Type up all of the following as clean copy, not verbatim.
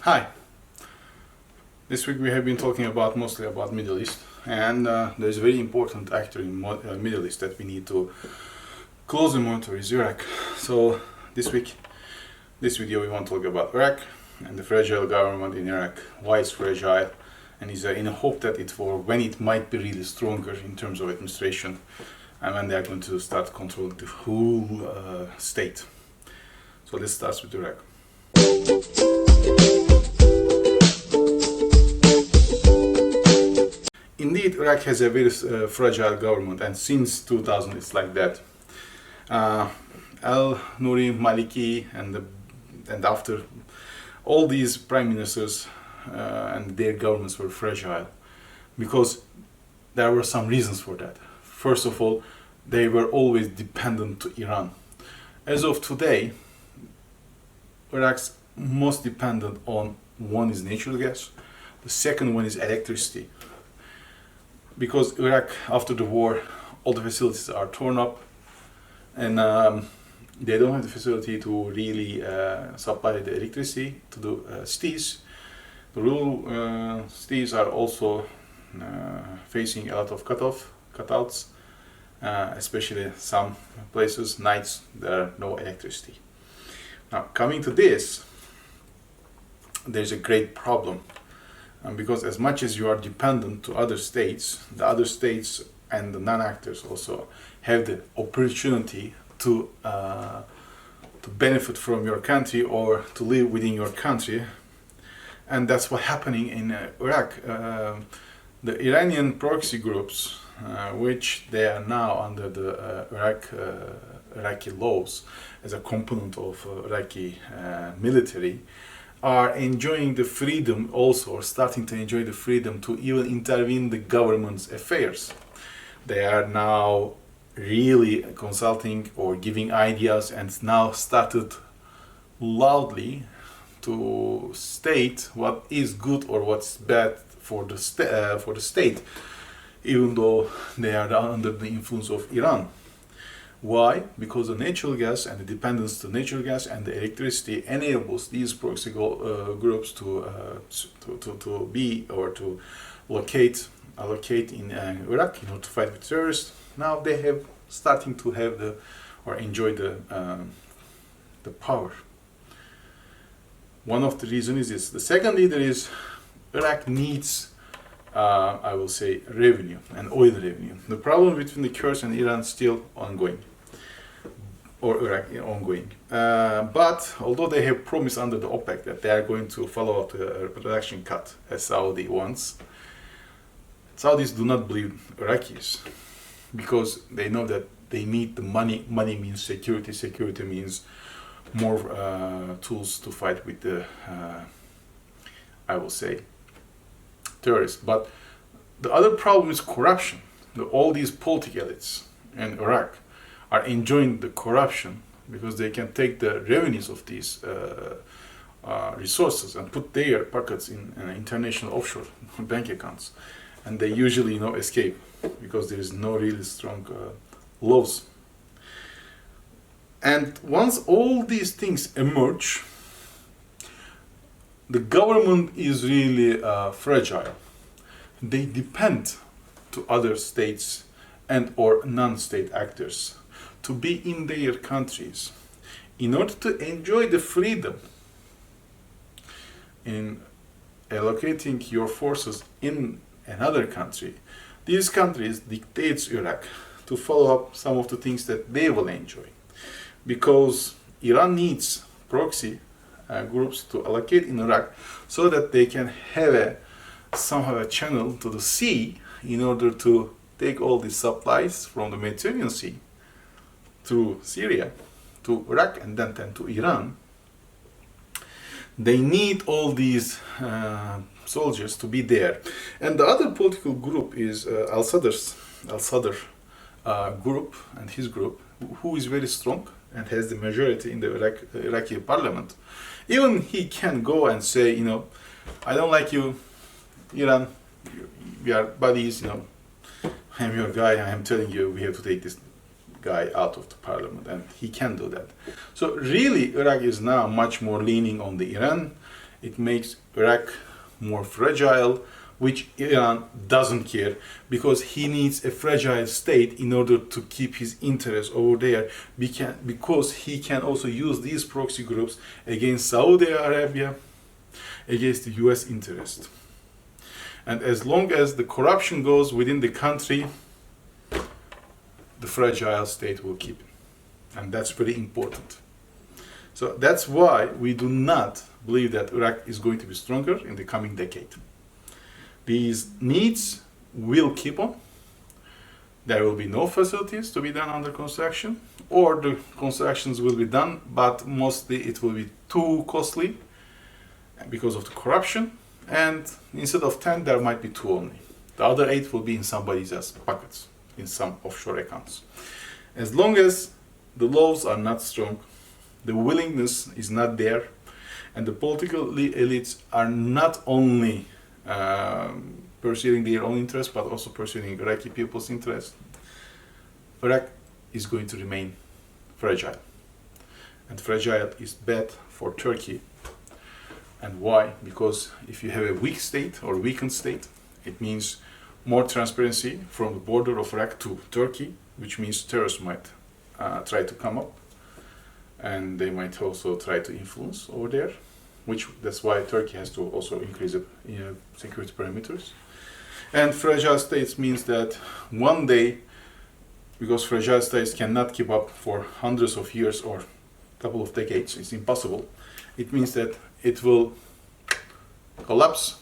Hi. This week we have been talking mostly about Middle East, and there's a very important actor in Middle East that we need to closely monitor is Iraq. So this video we want to talk about Iraq and the fragile government in Iraq. Why it's fragile, and is in a hope that when it might be really stronger in terms of administration, and when they are going to start controlling the whole state. So let's start with Iraq. Indeed, Iraq has a very fragile government, and since 2000 it's like that. Al-Nuri, Maliki, and after all these prime ministers and their governments were fragile because there were some reasons for that. First of all, they were always dependent to Iran. As of today, Iraq's most dependent on one is natural gas, the second one is electricity. Because Iraq, after the war, all the facilities are torn up, and they don't have the facility to really supply the electricity to the cities. The rural cities are also facing a lot of cutouts, especially some places, nights, there are no electricity. Now, coming to this, there's a great problem. Because as much as you are dependent to other states, the other states and the non-actors also have the opportunity to benefit from your country or to live within your country, and that's what's happening in Iraq. The Iranian proxy groups, which they are now under the Iraqi laws as a component of Iraqi military, are enjoying the freedom also, or starting to enjoy the freedom to even intervene in the government's affairs. They are now really consulting or giving ideas, and now started loudly to state what is good or what's bad for the state, even though they are under the influence of Iran. Why? Because the natural gas and the dependence to natural gas and the electricity enables these proxy groups to be or to allocate in Iraq in order to fight with terrorists. Now they have starting to have or enjoy the power. One of the reasons is this. The second leader is Iraq needs, I will say, revenue and oil revenue. The problem between the Kurds and Iran is still ongoing, or Iraq ongoing. But although they have promised under the OPEC that they are going to follow up the production cut as Saudi wants, Saudis do not believe Iraqis because they know that they need the money. Money means security. Security means more tools to fight with the, I will say, terrorists. But the other problem is corruption. All these political elites in Iraq are enjoying the corruption because they can take the revenues of these resources and put their pockets in international offshore bank accounts, and they usually escape because there is no really strong laws. And once all these things emerge, the government is really fragile. They depend to other states and or non-state actors to be in their countries in order to enjoy the freedom in allocating your forces in another country. These countries dictates Iraq to follow up some of the things that they will enjoy, because Iran needs proxy groups to allocate in Iraq so that they can have somehow a channel to the sea in order to take all these supplies from the Mediterranean Sea through Syria to Iraq and then to Iran. They need all these soldiers to be there. And the other political group is Al-Sadr group, and his group, who is very strong and has the majority in the Iraqi parliament. Even he can go and say, I don't like you, Iran, we are buddies, I'm your guy, I am telling you we have to take this guy out of the parliament, and he can do that. So really Iraq is now much more leaning on the Iran it makes Iraq more fragile, which Iran doesn't care, because he needs a fragile state in order to keep his interests over there, because he can also use these proxy groups against Saudi Arabia, against the US interest. And as long as the corruption goes within the country, the fragile state will keep. And that's pretty important. So that's why we do not believe that Iraq is going to be stronger in the coming decade. These needs will keep on. There will be no facilities to be done under construction, or the constructions will be done, but mostly it will be too costly because of the corruption. And instead of 10, there might be 2 only. The other 8 will be in somebody's pockets, in some offshore accounts. As long as the laws are not strong, the willingness is not there, and the political elites are not only pursuing their own interests, but also pursuing Iraqi people's interests, Iraq is going to remain fragile. And fragile is bad for Turkey. And why? Because if you have a weak state or weakened state, it means more transparency from the border of Iraq to Turkey, which means terrorists might try to come up, and they might also try to influence over there, that's why Turkey has to also increase the security parameters. And fragile states means that one day, because fragile states cannot keep up for hundreds of years or a couple of decades, it's impossible. It means that it will collapse,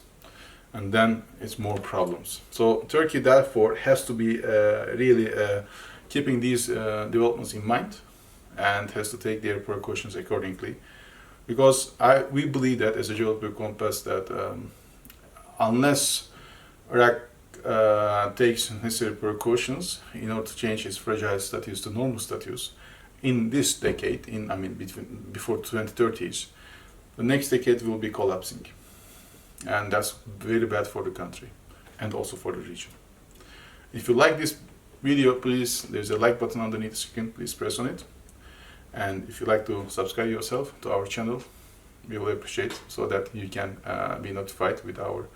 and then it's more problems. So Turkey therefore has to be really keeping these developments in mind, and has to take their precautions accordingly. Because we believe that as a geopolitical compass that unless Iraq takes necessary precautions in order to change its fragile status to normal status in this decade, before 2030s, the next decade will be collapsing. And that's very bad for the country and also for the region. If you like this video, please, there's a like button underneath the screen, please press on it. And if you'd like to subscribe yourself to our channel, we will appreciate, so that you can be notified with our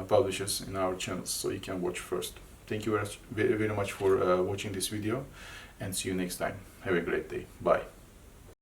publishes in our channels, so you can watch first. Thank you very much for watching this video, and see you next time. Have a great day. Bye.